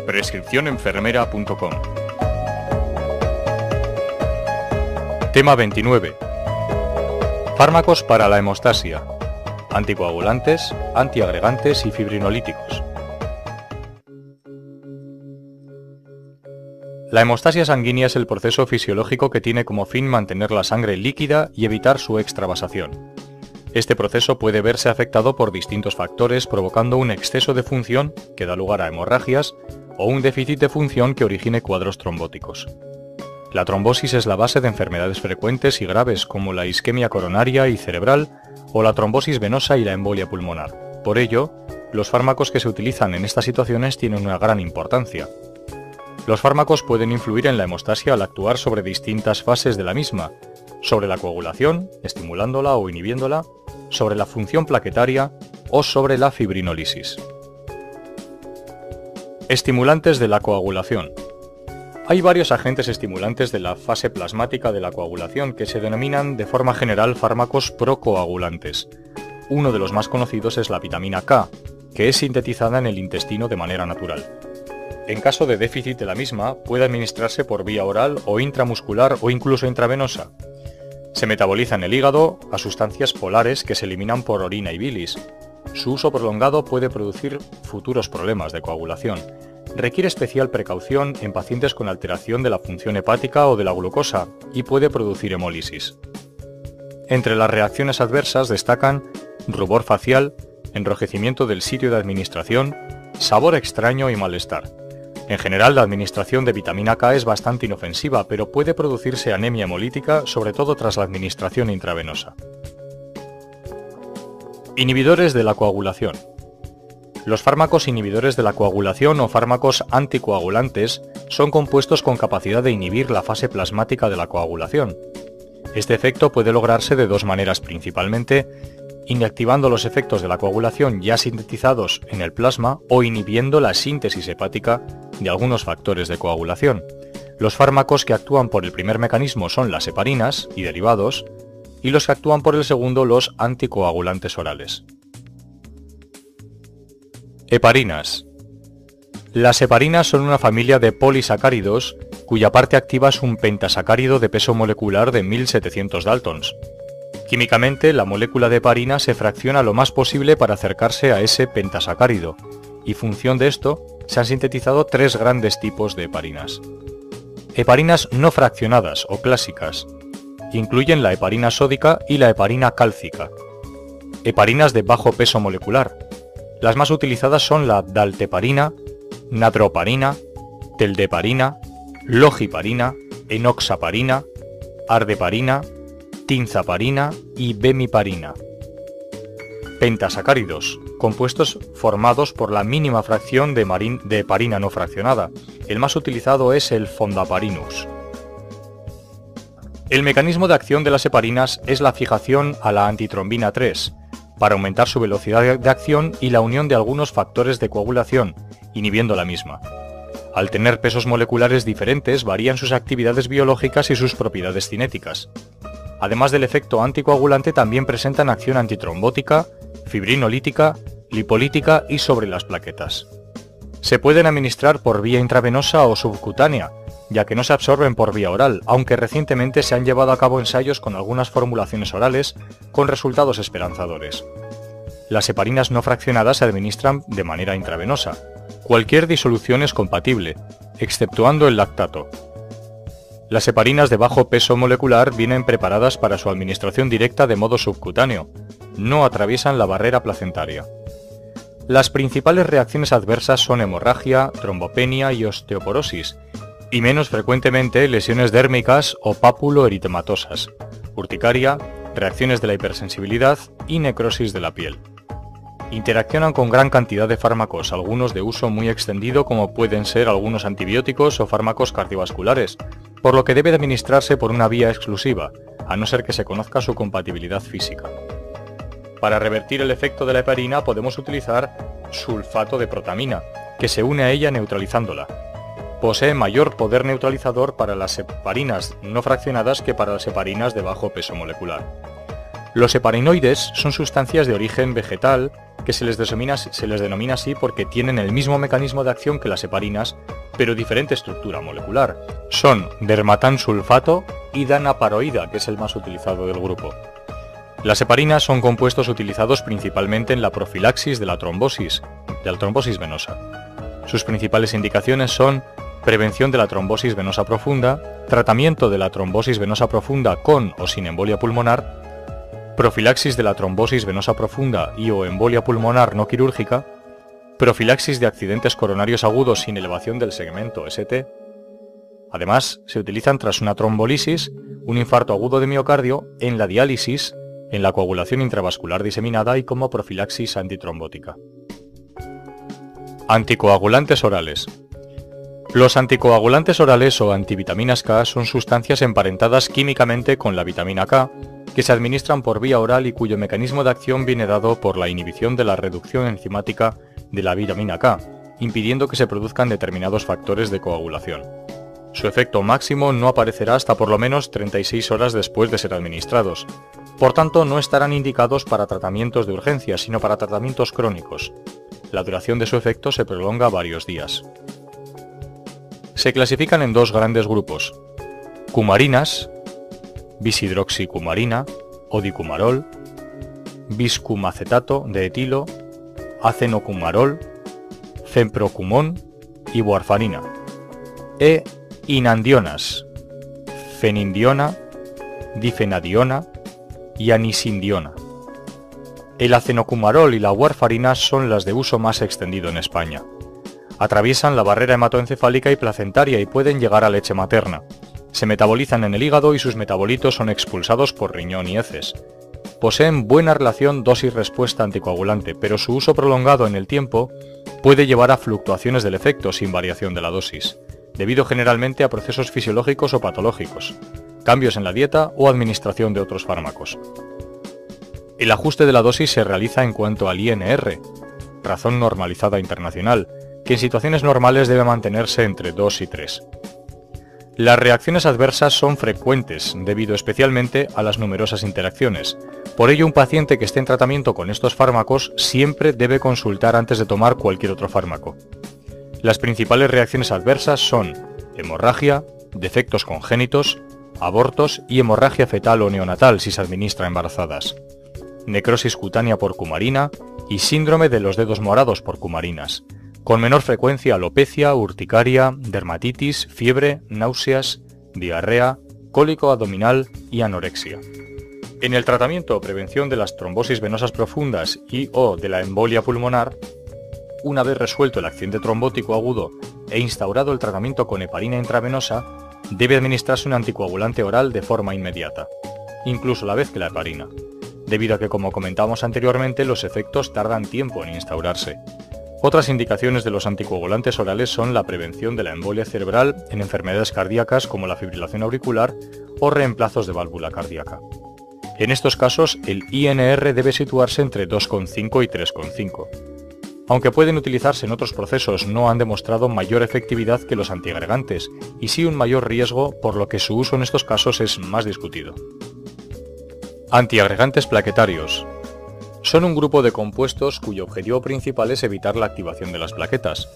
Prescripcionenfermera.com. Tema 29. Fármacos para la hemostasia, anticoagulantes, antiagregantes y fibrinolíticos. La hemostasia sanguínea es el proceso fisiológico que tiene como fin mantener la sangre líquida y evitar su extravasación. Este proceso puede verse afectado por distintos factores, provocando un exceso de función que da lugar a hemorragias o un déficit de función que origine cuadros trombóticos. La trombosis es la base de enfermedades frecuentes y graves como la isquemia coronaria y cerebral o la trombosis venosa y la embolia pulmonar. Por ello, los fármacos que se utilizan en estas situaciones tienen una gran importancia. Los fármacos pueden influir en la hemostasia al actuar sobre distintas fases de la misma, sobre la coagulación, estimulándola o inhibiéndola, sobre la función plaquetaria o sobre la fibrinólisis. Estimulantes de la coagulación. Hay varios agentes estimulantes de la fase plasmática de la coagulación que se denominan de forma general fármacos procoagulantes. Uno de los más conocidos es la vitamina K, que es sintetizada en el intestino de manera natural. En caso de déficit de la misma, puede administrarse por vía oral o intramuscular o incluso intravenosa. Se metaboliza en el hígado a sustancias polares que se eliminan por orina y bilis. Su uso prolongado puede producir futuros problemas de coagulación. Requiere especial precaución en pacientes con alteración de la función hepática o de la glucosa y puede producir hemólisis. Entre las reacciones adversas destacan rubor facial, enrojecimiento del sitio de administración, sabor extraño y malestar. En general, la administración de vitamina K es bastante inofensiva, pero puede producirse anemia hemolítica, sobre todo tras la administración intravenosa. Inhibidores de la coagulación. Los fármacos inhibidores de la coagulación o fármacos anticoagulantes son compuestos con capacidad de inhibir la fase plasmática de la coagulación. Este efecto puede lograrse de dos maneras principalmente, inactivando los efectos de la coagulación ya sintetizados en el plasma o inhibiendo la síntesis hepática de algunos factores de coagulación. Los fármacos que actúan por el primer mecanismo son las heparinas y derivados, y los que actúan por el segundo los anticoagulantes orales. Heparinas. Las heparinas son una familia de polisacáridos cuya parte activa es un pentasacárido de peso molecular de 1700 daltons. Químicamente, la molécula de heparina se fracciona lo más posible para acercarse a ese pentasacárido, y función de esto, se han sintetizado tres grandes tipos de heparinas. Heparinas no fraccionadas o clásicas. Incluyen la heparina sódica y la heparina cálcica. Heparinas de bajo peso molecular. Las más utilizadas son la dalteparina, natroparina, teldeparina, logiparina, enoxaparina, ardeparina, tinzaparina y bemiparina. Pentasacáridos, compuestos formados por la mínima fracción de heparina no fraccionada. El más utilizado es el fondaparinus. El mecanismo de acción de las heparinas es la fijación a la antitrombina 3, para aumentar su velocidad de acción y la unión de algunos factores de coagulación, inhibiendo la misma. Al tener pesos moleculares diferentes, varían sus actividades biológicas y sus propiedades cinéticas. Además del efecto anticoagulante, también presentan acción antitrombótica, fibrinolítica, lipolítica y sobre las plaquetas. Se pueden administrar por vía intravenosa o subcutánea, ya que no se absorben por vía oral, aunque recientemente se han llevado a cabo ensayos con algunas formulaciones orales con resultados esperanzadores. Las heparinas no fraccionadas se administran de manera intravenosa. Cualquier disolución es compatible, exceptuando el lactato. Las heparinas de bajo peso molecular vienen preparadas para su administración directa de modo subcutáneo, no atraviesan la barrera placentaria. Las principales reacciones adversas son hemorragia, trombopenia y osteoporosis, y menos frecuentemente lesiones dérmicas o pápulo-eritematosas, urticaria, reacciones de la hipersensibilidad y necrosis de la piel. Interaccionan con gran cantidad de fármacos, algunos de uso muy extendido como pueden ser algunos antibióticos o fármacos cardiovasculares, por lo que debe de administrarse por una vía exclusiva, a no ser que se conozca su compatibilidad física. Para revertir el efecto de la heparina podemos utilizar sulfato de protamina, que se une a ella neutralizándola. Posee mayor poder neutralizador para las heparinas no fraccionadas que para las heparinas de bajo peso molecular. Los heparinoides son sustancias de origen vegetal que se les denomina así porque tienen el mismo mecanismo de acción que las heparinas, pero diferente estructura molecular. Son dermatansulfato y danaparoida, que es el más utilizado del grupo. Las heparinas son compuestos utilizados principalmente en la profilaxis de la trombosis venosa. Sus principales indicaciones son prevención de la trombosis venosa profunda, tratamiento de la trombosis venosa profunda con o sin embolia pulmonar, profilaxis de la trombosis venosa profunda y o embolia pulmonar no quirúrgica, profilaxis de accidentes coronarios agudos sin elevación del segmento ST. Además, se utilizan tras una trombolisis, un infarto agudo de miocardio, en la diálisis, en la coagulación intravascular diseminada y como profilaxis antitrombótica. Anticoagulantes orales. Los anticoagulantes orales o antivitaminas K son sustancias emparentadas químicamente con la vitamina K, que se administran por vía oral y cuyo mecanismo de acción viene dado por la inhibición de la reducción enzimática de la vitamina K, impidiendo que se produzcan determinados factores de coagulación. Su efecto máximo no aparecerá hasta por lo menos 36 horas después de ser administrados. Por tanto, no estarán indicados para tratamientos de urgencia, sino para tratamientos crónicos. La duración de su efecto se prolonga varios días. Se clasifican en dos grandes grupos: cumarinas, bisidroxicumarina o dicumarol, biscumacetato de etilo, acenocumarol, fenprocumón y warfarina, e inandionas, fenindiona, difenadiona y anisindiona. El acenocumarol y la warfarina son las de uso más extendido en España. Atraviesan la barrera hematoencefálica y placentaria y pueden llegar a leche materna. Se metabolizan en el hígado y sus metabolitos son expulsados por riñón y heces. Poseen buena relación dosis-respuesta anticoagulante, pero su uso prolongado en el tiempo puede llevar a fluctuaciones del efecto sin variación de la dosis, debido generalmente a procesos fisiológicos o patológicos, cambios en la dieta o administración de otros fármacos. El ajuste de la dosis se realiza en cuanto al INR, razón normalizada internacional, que en situaciones normales debe mantenerse entre 2 y 3. Las reacciones adversas son frecuentes, debido especialmente a las numerosas interacciones. Por ello, un paciente que esté en tratamiento con estos fármacos siempre debe consultar antes de tomar cualquier otro fármaco. Las principales reacciones adversas son hemorragia, defectos congénitos, abortos y hemorragia fetal o neonatal si se administra embarazadas, necrosis cutánea por cumarina y síndrome de los dedos morados por cumarinas, con menor frecuencia alopecia, urticaria, dermatitis, fiebre, náuseas, diarrea, cólico abdominal y anorexia. En el tratamiento o prevención de las trombosis venosas profundas y o de la embolia pulmonar, una vez resuelto el accidente trombótico agudo e instaurado el tratamiento con heparina intravenosa, debe administrarse un anticoagulante oral de forma inmediata, incluso a la vez que la heparina, debido a que, como comentábamos anteriormente, los efectos tardan tiempo en instaurarse. Otras indicaciones de los anticoagulantes orales son la prevención de la embolia cerebral en enfermedades cardíacas como la fibrilación auricular o reemplazos de válvula cardíaca. En estos casos, el INR debe situarse entre 2,5 y 3,5. Aunque pueden utilizarse en otros procesos, no han demostrado mayor efectividad que los antiagregantes y sí un mayor riesgo, por lo que su uso en estos casos es más discutido. Antiagregantes plaquetarios. Son un grupo de compuestos cuyo objetivo principal es evitar la activación de las plaquetas.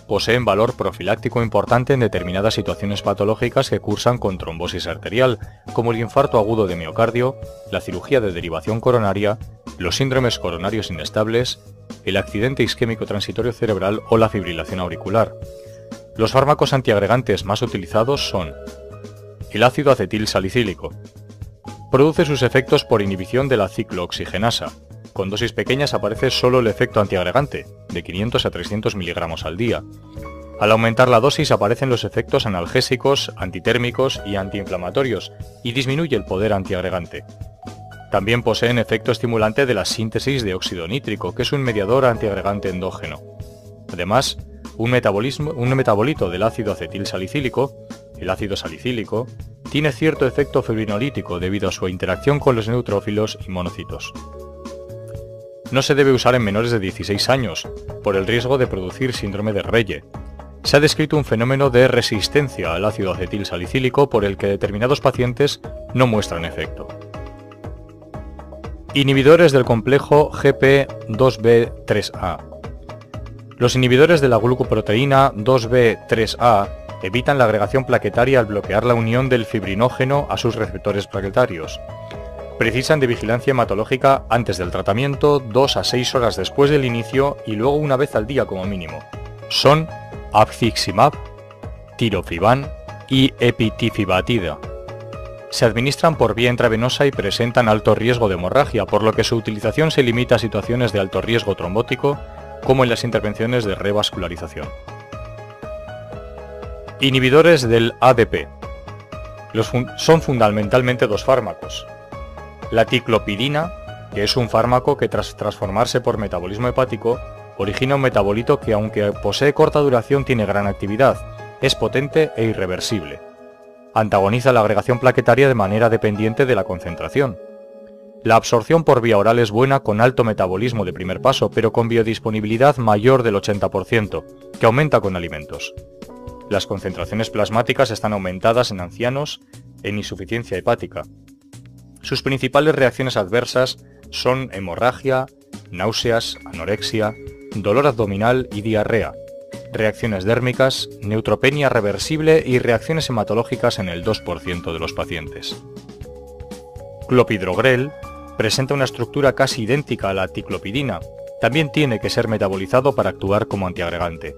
Poseen valor profiláctico importante en determinadas situaciones patológicas que cursan con trombosis arterial, como el infarto agudo de miocardio, la cirugía de derivación coronaria, los síndromes coronarios inestables, el accidente isquémico transitorio cerebral o la fibrilación auricular. Los fármacos antiagregantes más utilizados son el ácido acetil salicílico. Produce sus efectos por inhibición de la ciclooxigenasa. Con dosis pequeñas aparece solo el efecto antiagregante, de 500 a 300 miligramos al día. Al aumentar la dosis aparecen los efectos analgésicos, antitérmicos y antiinflamatorios, y disminuye el poder antiagregante. También poseen efecto estimulante de la síntesis de óxido nítrico, que es un mediador antiagregante endógeno. Además, un metabolito del ácido acetil salicílico, el ácido salicílico, tiene cierto efecto fibrinolítico debido a su interacción con los neutrófilos y monocitos. No se debe usar en menores de 16 años, por el riesgo de producir síndrome de Reye. Se ha descrito un fenómeno de resistencia al ácido acetil salicílico por el que determinados pacientes no muestran efecto. Inhibidores del complejo GP2B3A. Los inhibidores de la glucoproteína 2B3A evitan la agregación plaquetaria al bloquear la unión del fibrinógeno a sus receptores plaquetarios. Precisan de vigilancia hematológica antes del tratamiento, 2 a 6 horas después del inicio y luego una vez al día como mínimo. Son Apiximab, Tirofiban y Epitifibatida. Se administran por vía intravenosa y presentan alto riesgo de hemorragia, por lo que su utilización se limita a situaciones de alto riesgo trombótico, como en las intervenciones de revascularización. Inhibidores del ADP. Son fundamentalmente dos fármacos. La ticlopidina, que es un fármaco que tras transformarse por metabolismo hepático, origina un metabolito que, aunque posee corta duración, tiene gran actividad, es potente e irreversible. Antagoniza la agregación plaquetaria de manera dependiente de la concentración. La absorción por vía oral es buena con alto metabolismo de primer paso, pero con biodisponibilidad mayor del 80%, que aumenta con alimentos. Las concentraciones plasmáticas están aumentadas en ancianos en insuficiencia hepática. Sus principales reacciones adversas son hemorragia, náuseas, anorexia, dolor abdominal y diarrea, reacciones dérmicas, neutropenia reversible y reacciones hematológicas en el 2% de los pacientes. Clopidogrel presenta una estructura casi idéntica a la ticlopidina. También tiene que ser metabolizado para actuar como antiagregante.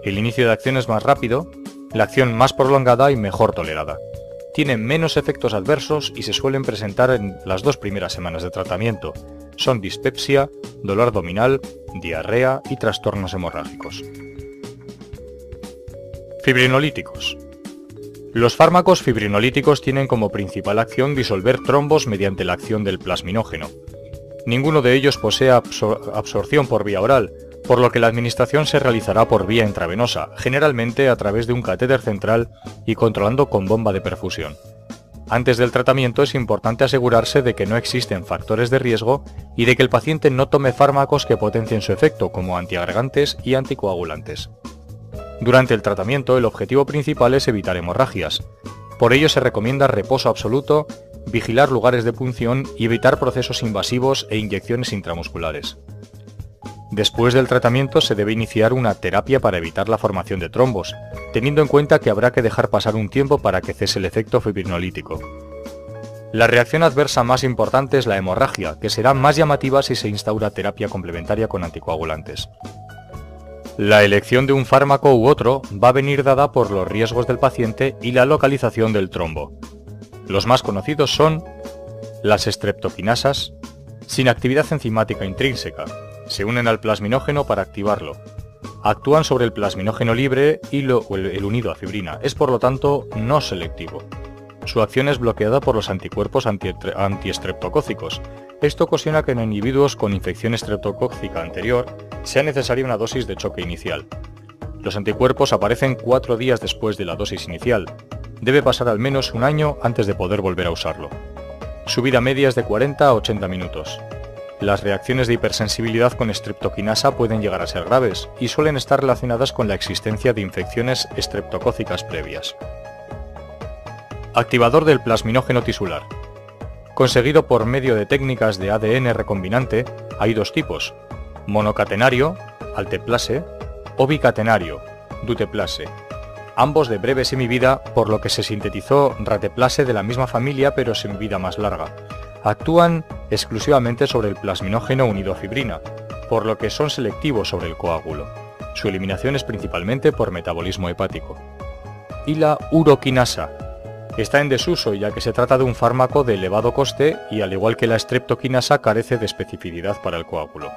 El inicio de acción es más rápido, la acción más prolongada y mejor tolerada. Tiene menos efectos adversos y se suelen presentar en las 2 primeras semanas de tratamiento. Son dispepsia, dolor abdominal, diarrea y trastornos hemorrágicos. Fibrinolíticos. Los fármacos fibrinolíticos tienen como principal acción disolver trombos mediante la acción del plasminógeno. Ninguno de ellos posee absorción por vía oral, por lo que la administración se realizará por vía intravenosa, generalmente a través de un catéter central y controlando con bomba de perfusión. Antes del tratamiento es importante asegurarse de que no existen factores de riesgo y de que el paciente no tome fármacos que potencien su efecto, como antiagregantes y anticoagulantes. Durante el tratamiento, el objetivo principal es evitar hemorragias. Por ello se recomienda reposo absoluto, vigilar lugares de punción y evitar procesos invasivos e inyecciones intramusculares. Después del tratamiento se debe iniciar una terapia para evitar la formación de trombos, teniendo en cuenta que habrá que dejar pasar un tiempo para que cese el efecto fibrinolítico. La reacción adversa más importante es la hemorragia, que será más llamativa si se instaura terapia complementaria con anticoagulantes. La elección de un fármaco u otro va a venir dada por los riesgos del paciente y la localización del trombo. Los más conocidos son las streptokinasas, sin actividad enzimática intrínseca. Se unen al plasminógeno para activarlo. Actúan sobre el plasminógeno libre y el unido a fibrina. Es por lo tanto no selectivo. Su acción es bloqueada por los anticuerpos antiestreptocócicos. Esto ocasiona que en individuos con infección estreptocócica anterior sea necesaria una dosis de choque inicial. Los anticuerpos aparecen 4 días después de la dosis inicial. Debe pasar al menos un año antes de poder volver a usarlo. Su vida media es de 40 a 80 minutos. Las reacciones de hipersensibilidad con streptokinasa pueden llegar a ser graves y suelen estar relacionadas con la existencia de infecciones estreptocócicas previas. Activador del plasminógeno tisular. Conseguido por medio de técnicas de ADN recombinante, hay 2 tipos: monocatenario, alteplase, o bicatenario, duteplase, ambos de breve semivida, por lo que se sintetizó rateplase de la misma familia pero semivida más larga. Actúan exclusivamente sobre el plasminógeno unido a fibrina, por lo que son selectivos sobre el coágulo. Su eliminación es principalmente por metabolismo hepático. Y la uroquinasa. Está en desuso ya que se trata de un fármaco de elevado coste y, al igual que la streptokinasa, carece de especificidad para el coágulo.